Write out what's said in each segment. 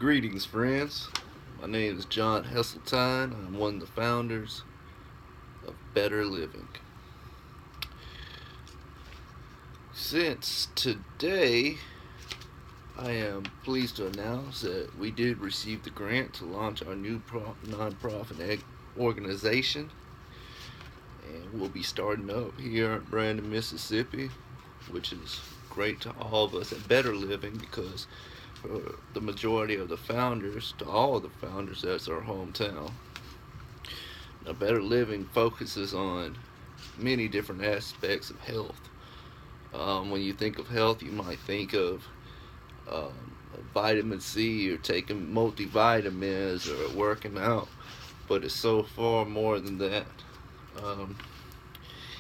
Greetings, friends. My name is John Hesseltine. I'm one of the founders of Better Living. Since today, I am pleased to announce that we did receive the grant to launch our new nonprofit organization, and we'll be starting up here in Brandon, Mississippi, which is great to all of us at Better Living because for the majority of the founders, to all of the founders, that's our hometown. Now, Better Living focuses on many different aspects of health. When you think of health, you might think of vitamin C or taking multivitamins or working out, but it's so far more than that. Um,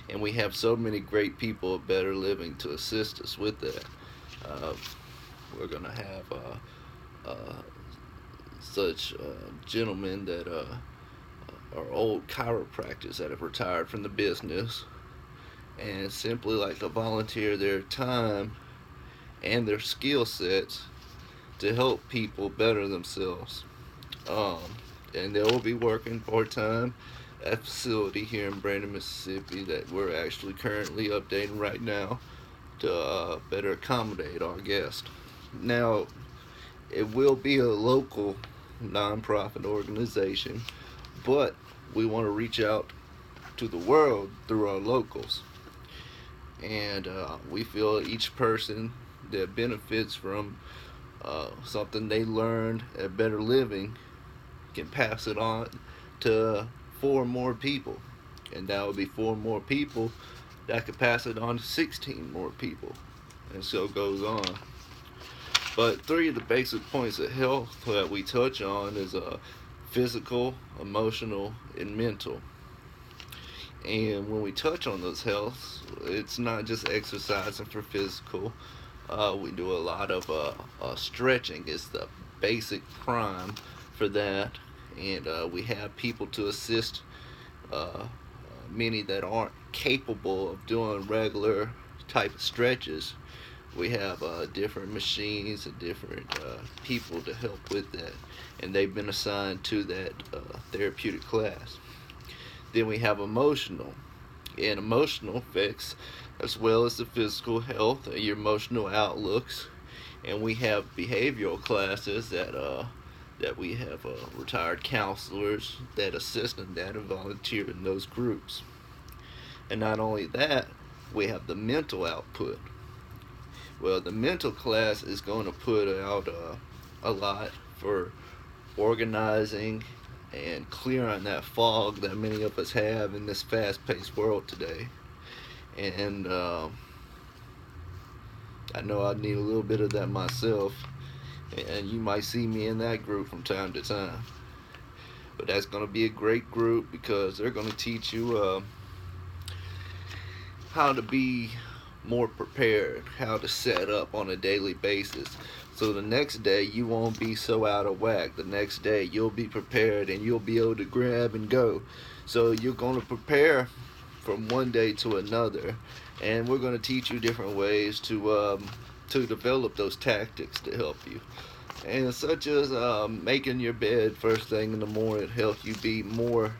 and we have so many great people at Better Living to assist us with that. Uh, we're going to have such gentlemen that are old chiropractors that have retired from the business and simply like to volunteer their time and their skill sets to help people better themselves. Um, and they will be working part time at a facility here in Brandon, Mississippi that we're actually currently updating right now to better accommodate our guests. Now, it will be a local nonprofit organization, but we want to reach out to the world through our locals. And we feel each person that benefits from something they learned at Better Living can pass it on to four more people. And that would be four more people that could pass it on to 16 more people. And so it goes on. But three of the basic points of health that we touch on is physical, emotional, and mental. And when we touch on those healths, it's not just exercising for physical. We do a lot of stretching. It's the basic prime for that. And we have people to assist many that aren't capable of doing regular type of stretches. We have different machines and different people to help with that, and they've been assigned to that therapeutic class. Then we have emotional, and emotional affects as well as the physical health, your emotional outlooks, and we have behavioral classes that we have retired counselors that assist in that and volunteer in those groups. And not only that, we have the mental output. Well, the mental class is going to put out a lot for organizing and clearing that fog that many of us have in this fast-paced world today. And I know I need a little bit of that myself, and you might see me in that group from time to time. But that's going to be a great group because they're going to teach you how to be more prepared, how to set up on a daily basis. So the next day you won't be so out of whack. The next day you'll be prepared and you'll be able to grab and go. So you're going to prepare from one day to another, and we're going to teach you different ways to develop those tactics to help you. And such as making your bed first thing in the morning to help you be more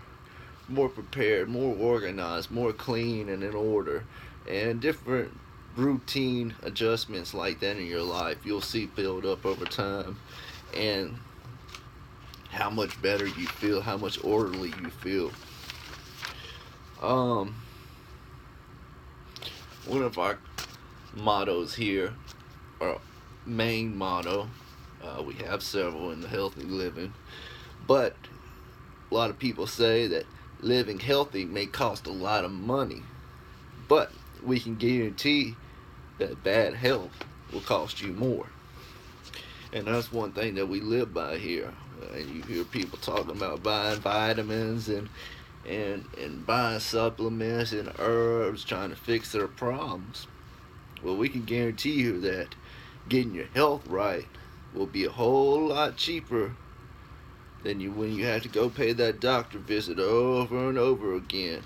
prepared, more organized, more clean and in order, and different routine adjustments like that in your life you'll see build up over time, and how much better you feel, how much orderly you feel. One of our mottos here, our main motto, we have several in the healthy living, but a lot of people say that living healthy may cost a lot of money, but we can guarantee that bad health will cost you more. And that's one thing that we live by here. And you hear people talking about buying vitamins and buying supplements and herbs trying to fix their problems. Well, we can guarantee you that getting your health right will be a whole lot cheaper than when you have to go pay that doctor visit over and over again,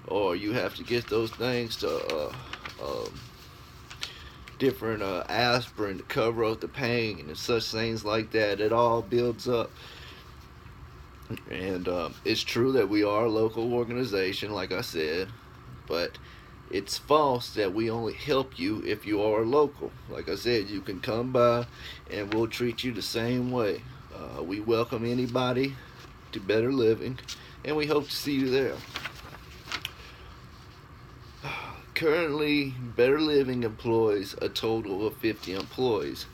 or you have to get those things to different aspirin to cover up the pain and such things like that. It all builds up. And it's true that we are a local organization, like I said, but it's false that we only help you if you are local. Like I said, you can come by and we'll treat you the same way. We welcome anybody to Better Living, and we hope to see you there. Currently, Better Living employs a total of 50 employees,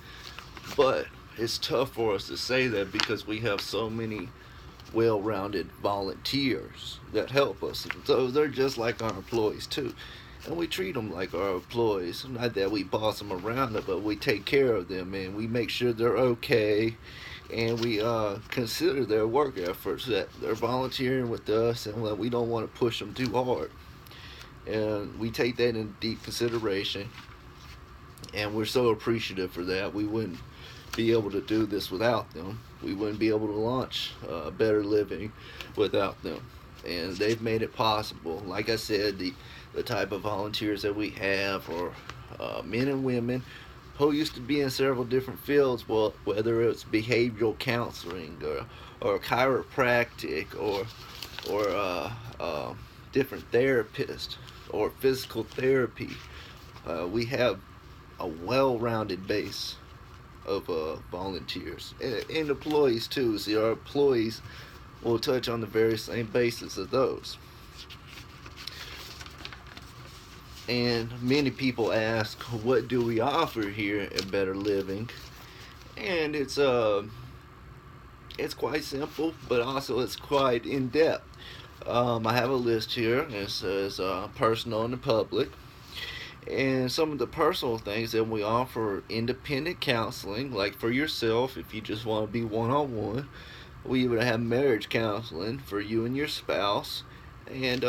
but it's tough for us to say that because we have so many well-rounded volunteers that help us. So they're just like our employees too, and we treat them like our employees. Not that we boss them around, but we take care of them and we make sure they're okay, and we consider their work efforts, that they're volunteering with us, and that we don't want to push them too hard. And we take that in deep consideration, and we're so appreciative for that. We wouldn't be able to do this without them. We wouldn't be able to launch Better Living without them, and they've made it possible. Like I said, the type of volunteers that we have are men and women who used to be in several different fields, well, whether it's behavioral counseling or chiropractic or different therapists or physical therapy. We have a well-rounded base of volunteers and employees too. See, our employees will touch on the very same basis of those. And many people ask, what do we offer here at Better Living? And it's quite simple, but also it's quite in depth. I have a list here. It says personal and the public. And some of the personal things that we offer: independent counseling, like for yourself, if you just want to be one-on-one. We even have marriage counseling for you and your spouse. And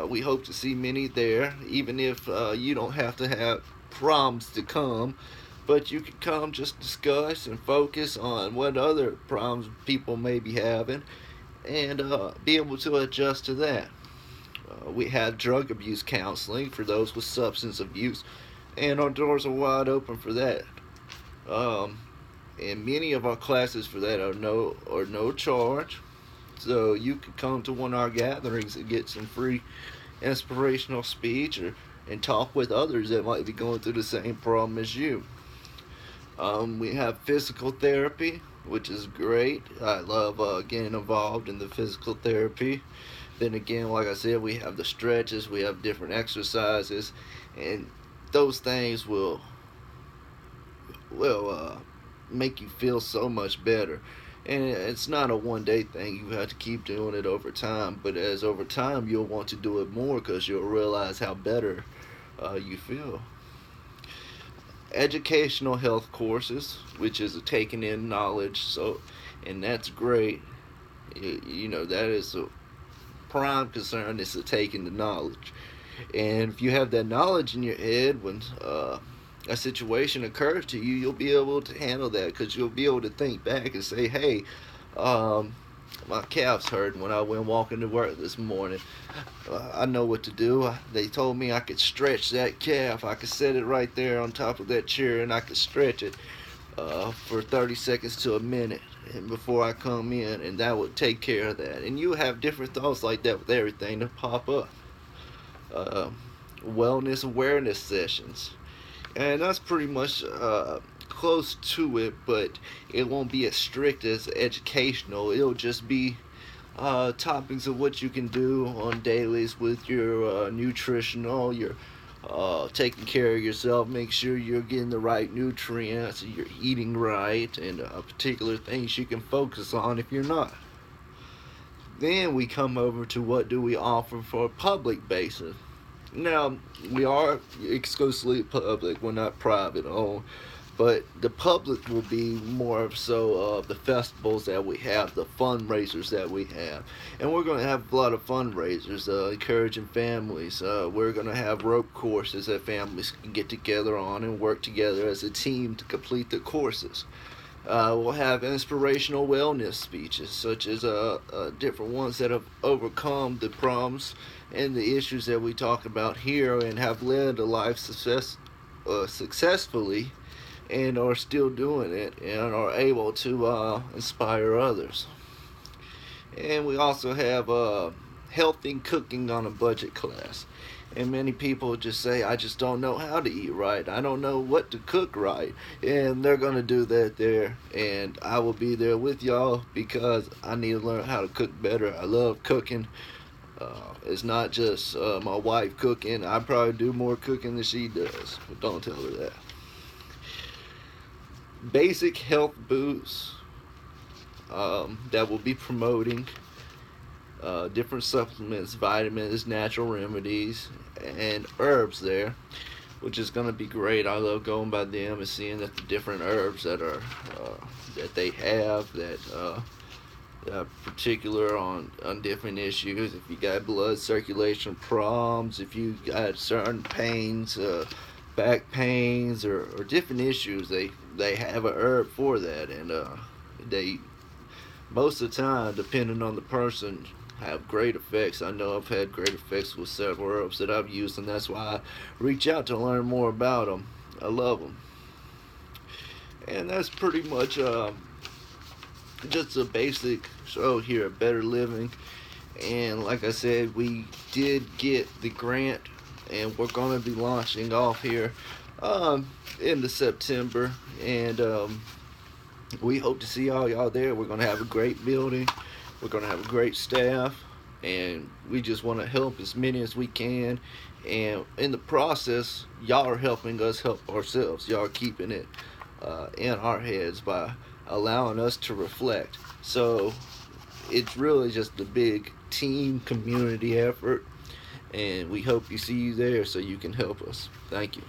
we hope to see many there, even if you don't have to have problems to come. But you can come, just discuss and focus on what other problems people may be having, and be able to adjust to that. We have drug abuse counseling for those with substance abuse, and our doors are wide open for that. And many of our classes for that are no charge, so you can come to one of our gatherings and get some free inspirational speech and talk with others that might be going through the same problem as you. We have physical therapy, which is great. I love getting involved in the physical therapy. Then again, like I said, we have the stretches, we have different exercises, and those things will make you feel so much better. And it's not a one-day thing. You have to keep doing it over time. But as over time, you'll want to do it more because you'll realize how better you feel. Educational health courses, which is taking in knowledge. And that's great. That is a prime concern, is to taking the knowledge. And if you have that knowledge in your head, when a situation occurs to you, you'll be able to handle that, because you'll be able to think back and say, hey, my calf's hurt when I went walking to work this morning. I know what to do. They told me I could stretch that calf. I could set it right there on top of that chair, and I could stretch it for 30 seconds to a minute and before I come in, and that would take care of that. And you have different thoughts like that with everything that pop up. Wellness awareness sessions. And that's pretty much close to it, but it won't be as strict as educational. It'll just be topics of what you can do on dailies with your nutritional, your taking care of yourself, make sure you're getting the right nutrients, you're eating right, and particular things you can focus on if you're not. Then we come over to what do we offer for a public basis. Now, we are exclusively public, we're not private owned, but the public will be more so of the festivals that we have, the fundraisers that we have. And we're going to have a lot of fundraisers, encouraging families. We're going to have rope courses that families can get together on and work together as a team to complete the courses. We'll have inspirational wellness speeches, such as different ones that have overcome the problems and the issues that we talk about here and have led a life success successfully and are still doing it and are able to inspire others. And we also have healthy cooking on a budget class. And many people just say, I just don't know how to eat right. I don't know what to cook right. And they're going to do that there. And I will be there with y'all because I need to learn how to cook better. I love cooking. It's not just my wife cooking. I probably do more cooking than she does. But don't tell her that. Basic health boosts that will be promoting different supplements, vitamins, natural remedies, and herbs there, which is going to be great. I love going by them and seeing that the different herbs that are that they have that particular on different issues. If you got blood circulation problems, if you got certain pains, back pains, or different issues, they have a herb for that, and they most of the time, depending on the person, have great effects. I know I've had great effects with several herbs that I've used, and that's why I reach out to learn more about them. I love them. And that's pretty much just a basic show here at Better Living. And like I said, we did get the grant, and we're going to be launching off here into September. And we hope to see all y'all there. We're going to have a great building. We're going to have a great staff, and we just want to help as many as we can. And in the process, y'all are helping us help ourselves. Y'all are keeping it in our heads by allowing us to reflect. So it's really just a big team community effort, and we hope you see you there so you can help us. Thank you.